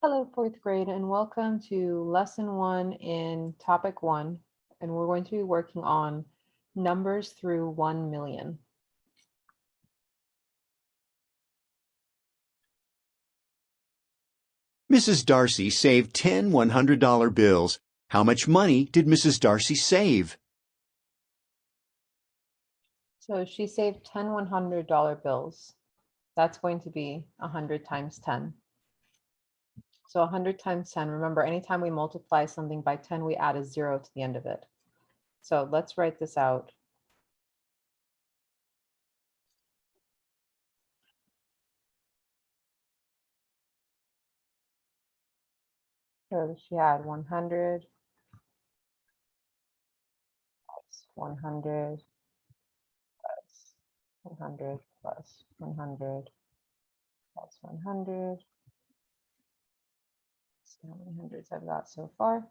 Hello, fourth grade, and welcome to lesson one in topic one. And we're going to be working on numbers through 1 million. Mrs. Darcy saved 10 $100 bills. How much money did Mrs. Darcy save? So she saved 10 $100 bills. That's going to be 100 times 10. So 100 times 10, remember, anytime we multiply something by 10, we add a 0 to the end of it. So let's write this out. So she had 100 plus 100 plus 100 plus 100 plus 100. See how many hundreds I've got so far.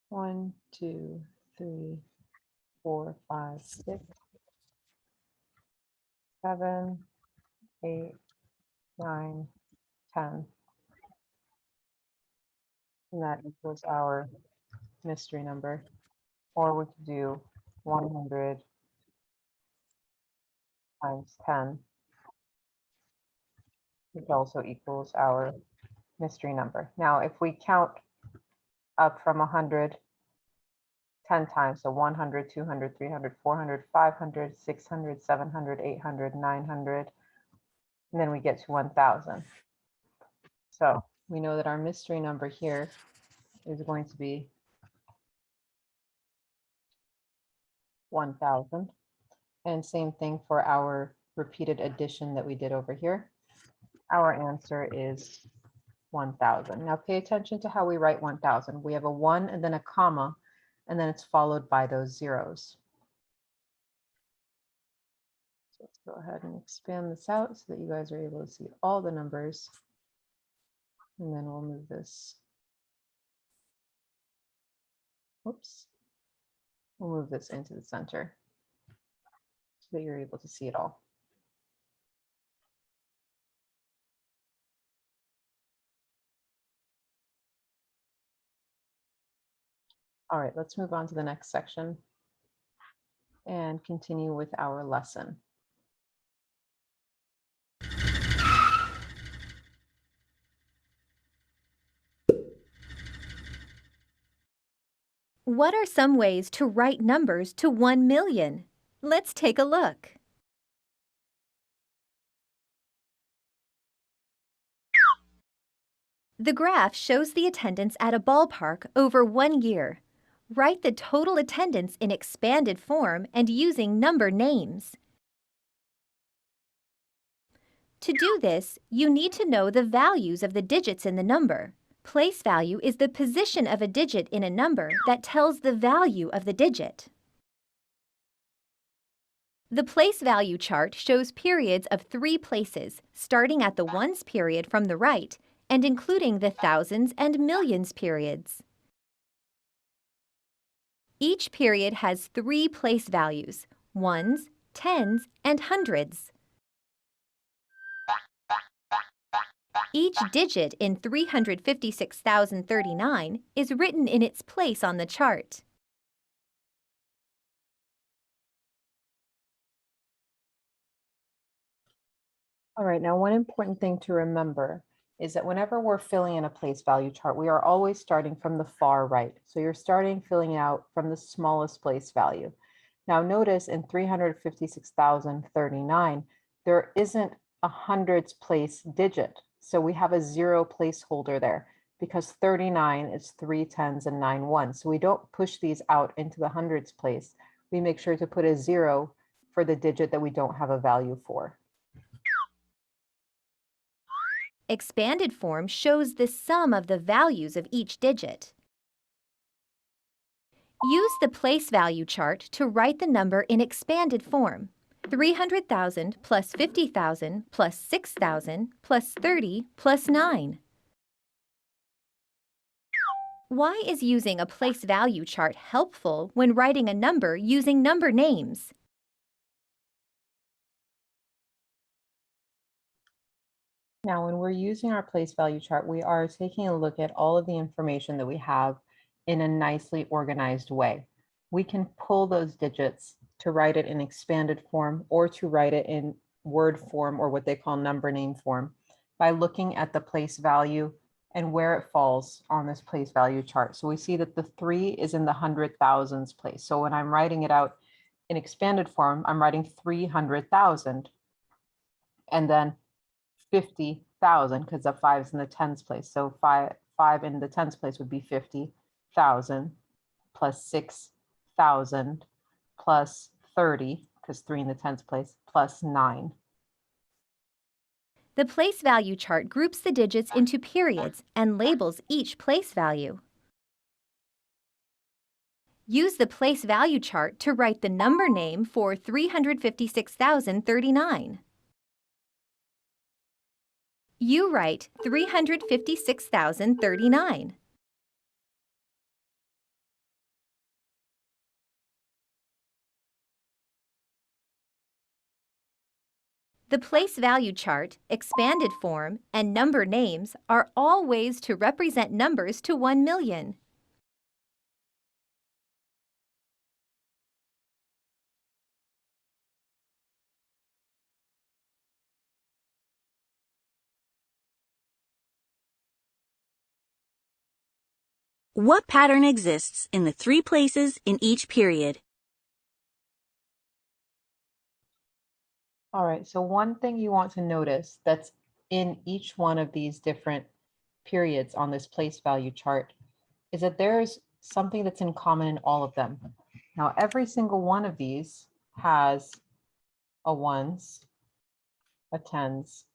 1, 2, 3, 4, 5, 6, 7, 8, 9, 10. And that equals our mystery number. Or we could do 100 times 10, which also equals our mystery number. Now, if we count up from 100 10 times, so 100, 200, 300, 400, 500, 600, 700, 800, 900, and then we get to 1,000. So we know that our mystery number here is going to be 1,000. And same thing for our repeated addition that we did over here. Our answer is 1,000. Now pay attention to how we write 1,000. We have a 1 and then a comma, and then it's followed by those zeros. So let's go ahead and expand this out so that you guys are able to see all the numbers. And then we'll move this. Oops. We'll move this into the center so that you're able to see it all. All right, let's move on to the next section and continue with our lesson. What are some ways to write numbers to 1 million? Let's take a look. The graph shows the attendance at a ballpark over 1 year. Write the total attendance in expanded form and using number names. To do this, you need to know the values of the digits in the number. Place value is the position of a digit in a number that tells the value of the digit. The place value chart shows periods of 3 places, starting at the ones period from the right and including the thousands and millions periods. Each period has 3 place values: ones, tens, and hundreds. Each digit in 356,039 is written in its place on the chart. All right, now one important thing to remember is that whenever we're filling in a place value chart, we are always starting from the far right. So you're starting filling out from the smallest place value. Now notice in 356,039, there isn't a hundreds place digit. So we have a 0 placeholder there because 39 is 3 tens and 9 ones. So we don't push these out into the hundreds place. We make sure to put a 0 for the digit that we don't have a value for. Expanded form shows the sum of the values of each digit. Use the place value chart to write the number in expanded form. 300,000 plus 50,000 plus 6,000 plus 30 plus 9. Why is using a place value chart helpful when writing a number using number names? Now, when we're using our place value chart, we are taking a look at all of the information that we have in a nicely organized way. We can pull those digits to write it in expanded form or to write it in word form or what they call number name form by looking at the place value and where it falls on this place value chart. So we see that the 3 is in the hundred thousands place. So when I'm writing it out in expanded form, I'm writing 300,000 and then 50,000 because the 5 is in the tens place. So five in the tens place would be 50,000 plus 6,000 plus 30 because 3 in the tens place plus 9. The place value chart groups the digits into periods and labels each place value. Use the place value chart to write the number name for 356,039. You write 356,039. The place value chart, expanded form, and number names are all ways to represent numbers to 1 million. What pattern exists in the 3 places in each period? All right, so one thing you want to notice that's in each one of these different periods on this place value chart is that there's something that's in common in all of them. Now, every single one of these has a ones, a tens,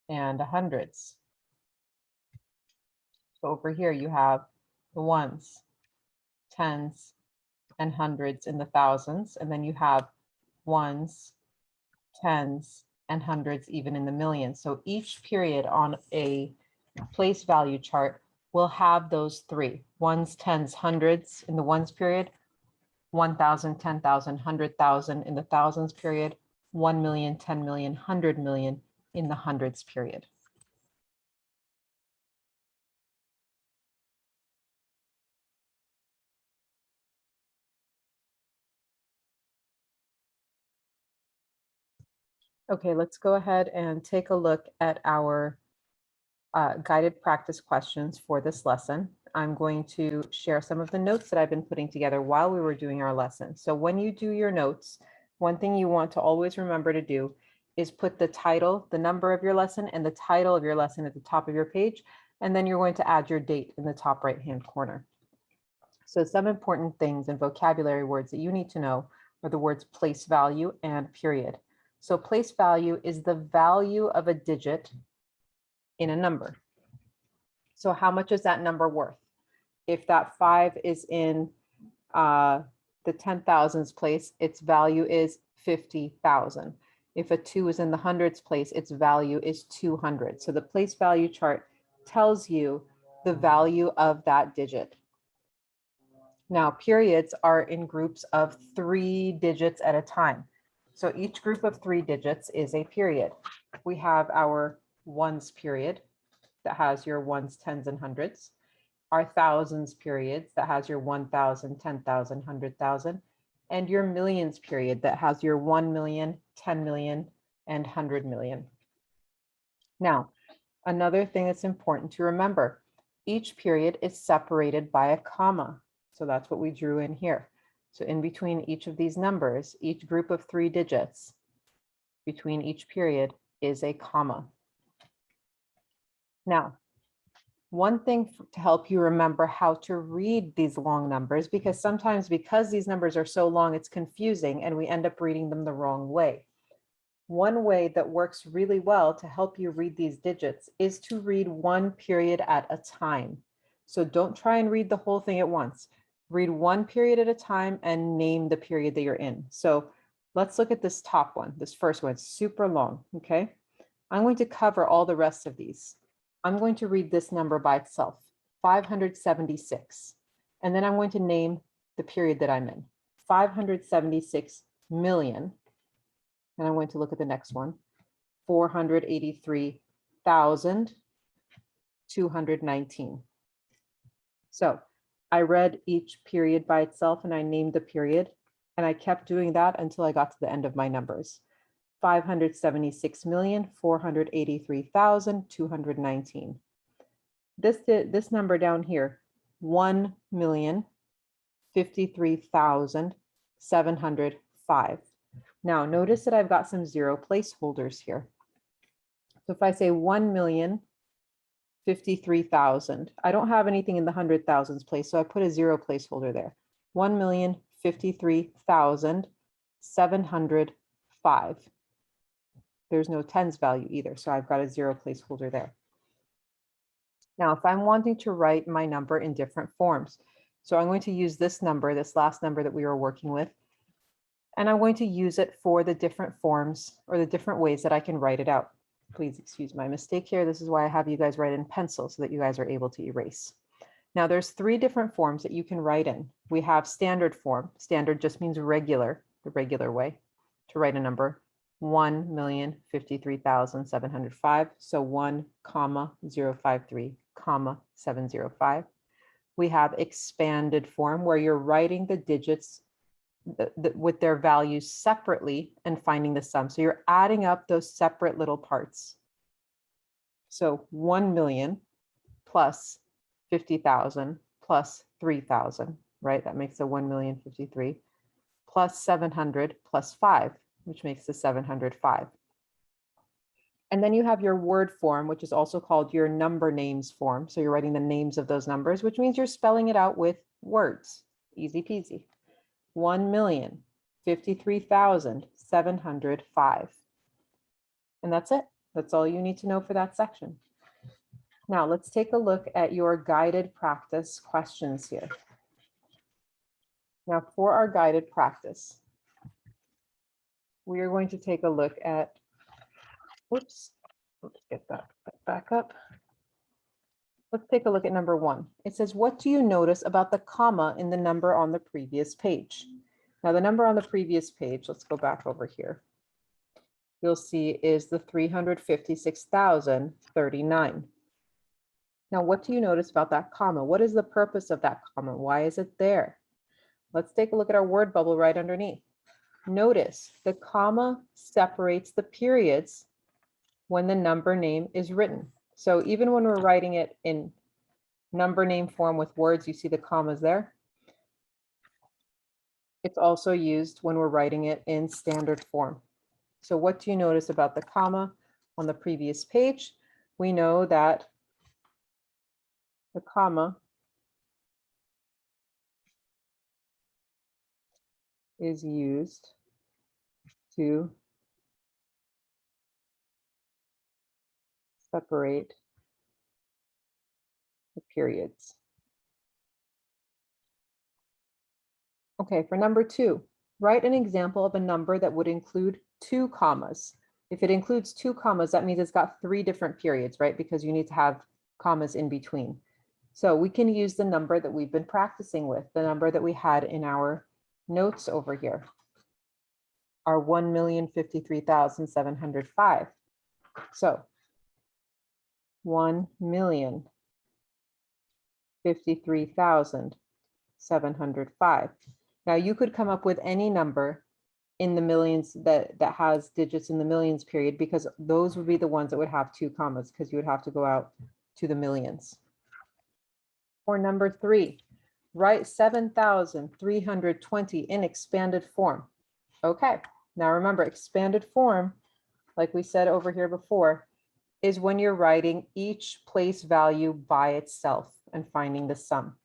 and a hundreds. So over here you have the ones, tens, and hundreds in the thousands, and then you have ones, tens, and hundreds even in the millions. So each period on a place value chart will have those 3, ones, tens, hundreds in the ones period, 1,000, 10,000, 100,000 in the thousands period, 1 million, 10 million, 100 million in the hundreds period. Okay, let's go ahead and take a look at our guided practice questions for this lesson. I'm going to share some of the notes that I've been putting together while we were doing our lesson. So when you do your notes, one thing you want to always remember to do is put the title, the number of your lesson, and the title of your lesson at the top of your page, and then you're going to add your date in the top right-hand corner. So some important things and vocabulary words that you need to know are the words place value and period. So place value is the value of a digit in a number. So how much is that number worth? If that 5 is in the 10,000s place, its value is 50,000. If a 2 is in the hundreds place, its value is 200. So the place value chart tells you the value of that digit. Now, periods are in groups of 3 digits at a time. So each group of 3 digits is a period. We have our ones period that has your ones, tens, and hundreds. Our thousands periods that has your 1,000, 10,000, 100,000. And your millions period that has your 1 million, 10 million, and 100 million. Now, another thing that's important to remember, each period is separated by a comma. So that's what we drew in here. So in between each of these numbers, each group of 3 digits between each period is a comma. Now, one thing to help you remember how to read these long numbers, because sometimes because these numbers are so long, it's confusing and we end up reading them the wrong way. One way that works really well to help you read these digits is to read one period at a time. So don't try and read the whole thing at once. Read one period at a time and name the period that you're in. So let's look at this top one. This first one, it's super long, okay? I'm going to cover all the rest of these. I'm going to read this number by itself, 576. And then I'm going to name the period that I'm in, 576 million. And I'm going to look at the next one, 483 53,219. So I read each period by itself and I named the period, and I kept doing that until I got to the end of my numbers. 576,483,219. This number down here, 1,053,705. Now notice that I've got some zero placeholders here. So if I say 1,053,000, I don't have anything in the hundred thousands place, so I put a zero placeholder there. 1,053,705. There's no tens value either, so I've got a zero placeholder there. Now, if I'm wanting to write my number in different forms, so I'm going to use this number, this last number that we were working with, and I'm going to use it for the different forms or the different ways that I can write it out. Please excuse my mistake here. This is why I have you guys write in pencil so that you guys are able to erase. Now, there's three different forms that you can write in. We have standard form. Standard just means regular, the regular way to write a number. 1,053,705. So 1,053,705. We have expanded form where you're writing the digits with their values separately and finding the sum. So you're adding up those separate little parts. So 1 million plus 50,000 plus 3,000, right? That makes a 1,053,000 plus 700 plus 5, which makes the 705. And then you have your word form, which is also called your number names form. So you're writing the names of those numbers, which means you're spelling it out with words. Easy peasy. 1,053,705. And that's it. That's all you need to know for that section. Now let's take a look at your guided practice questions here. Now for our guided practice, we are going to take a look at, whoops, let's get that back up. Let's take a look at number 1. It says, what do you notice about the comma in the number on the previous page? Now the number on the previous page, let's go back over here. You'll see is the 356,039. Now, what do you notice about that comma? What is the purpose of that comma? Why is it there? Let's take a look at our word bubble right underneath. Notice the comma separates the periods when the number name is written. So even when we're writing it in number name form with words, you see the commas there. It's also used when we're writing it in standard form. So what do you notice about the comma on the previous page? We know that the comma is used to separate the periods. Okay, for number 2, write an example of a number that would include 2 commas. If it includes 2 commas, that means it's got 3 different periods, right? Because you need to have commas in between. So we can use the number that we've been practicing with, the number that we had in our notes over here, our 1,053,705. So 1,053,705. Now you could come up with any number in the millions that has digits in the millions period, because those would be the ones that would have 2 commas, because you would have to go out to the millions. For number 3, write 7,320 in expanded form. Okay, now remember, expanded form, like we said over here before, is when you're writing each place value by itself and finding the sum.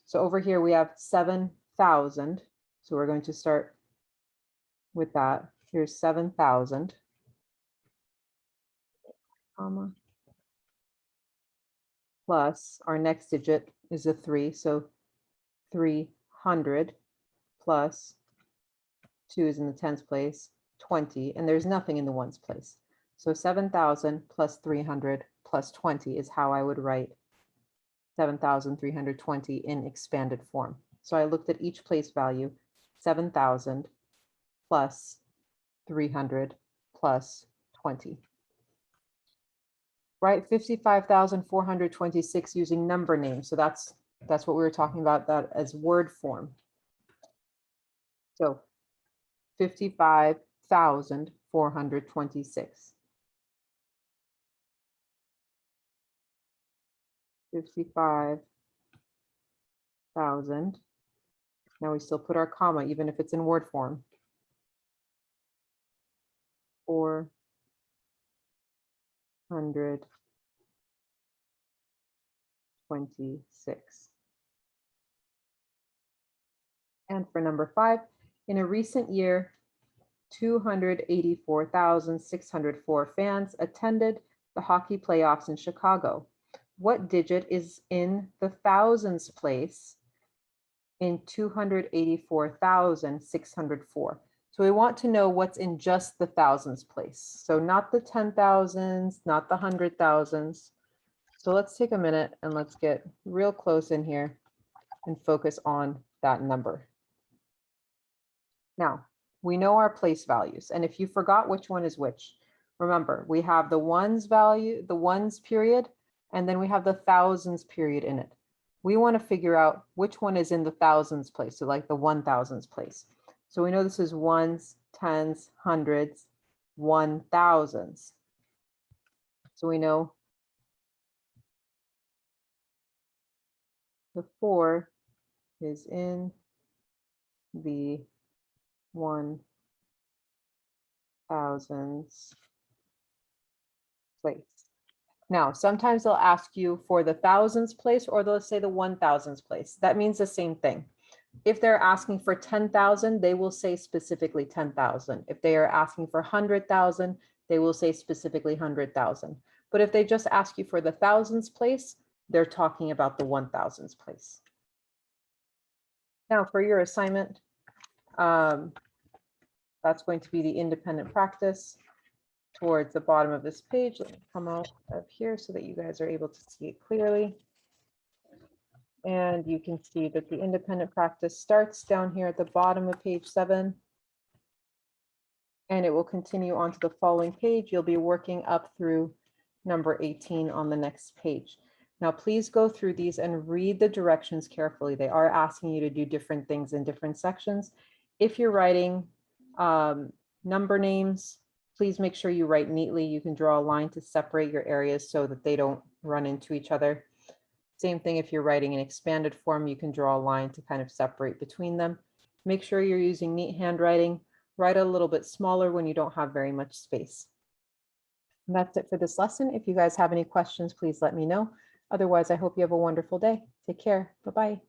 So over here we have 7,000. So we're going to start with that. Here's 7,000, comma, plus our next digit is a 3. So 300 plus 2 is in the tens place, 20, and there's nothing in the ones place. So 7,000 plus 300 plus 20 is how I would write 7,320 in expanded form. So I looked at each place value, 7,000 plus 300 plus 20. right? 55,426 using number names. So that's what we were talking about, that as word form. So 55,426. 55,000. Now we still put our comma, even if it's in word form. 426. And for number 5, in a recent year, 284,604 fans attended the hockey playoffs in Chicago. What digit is in the thousands place in 284,604? So we want to know what's in just the thousands place. So not the 10,000s, not the 100,000s. So let's take a minute and let's get real close in here and focus on that number. Now, we know our place values, and if you forgot which one is which, remember, we have the ones value, the ones period, and then we have the thousands period in it. We want to figure out which one is in the thousands place, so like the 1,000s place. So we know this is ones, tens, hundreds, 1,000s. So we know the 4 is in the 1,000s place. Now, sometimes they'll ask you for the thousands place, or they'll say the 1,000s place. That means the same thing. If they're asking for 10,000, they will say specifically 10,000. If they are asking for 100,000, they will say specifically 100,000. But if they just ask you for the thousands place, they're talking about the 1,000s place. Now for your assignment, that's going to be the independent practice towards the bottom of this page. Let me come out of here so that you guys are able to see it clearly. And you can see that the independent practice starts down here at the bottom of page 7. And it will continue on to the following page. You'll be working up through number 18 on the next page. Now, please go through these and read the directions carefully. They are asking you to do different things in different sections. If you're writing number names, please make sure you write neatly. You can draw a line to separate your areas so that they don't run into each other. Same thing if you're writing an expanded form, you can draw a line to kind of separate between them. Make sure you're using neat handwriting. Write a little bit smaller when you don't have very much space. And that's it for this lesson. If you guys have any questions, please let me know. Otherwise, I hope you have a wonderful day. Take care. Bye-bye.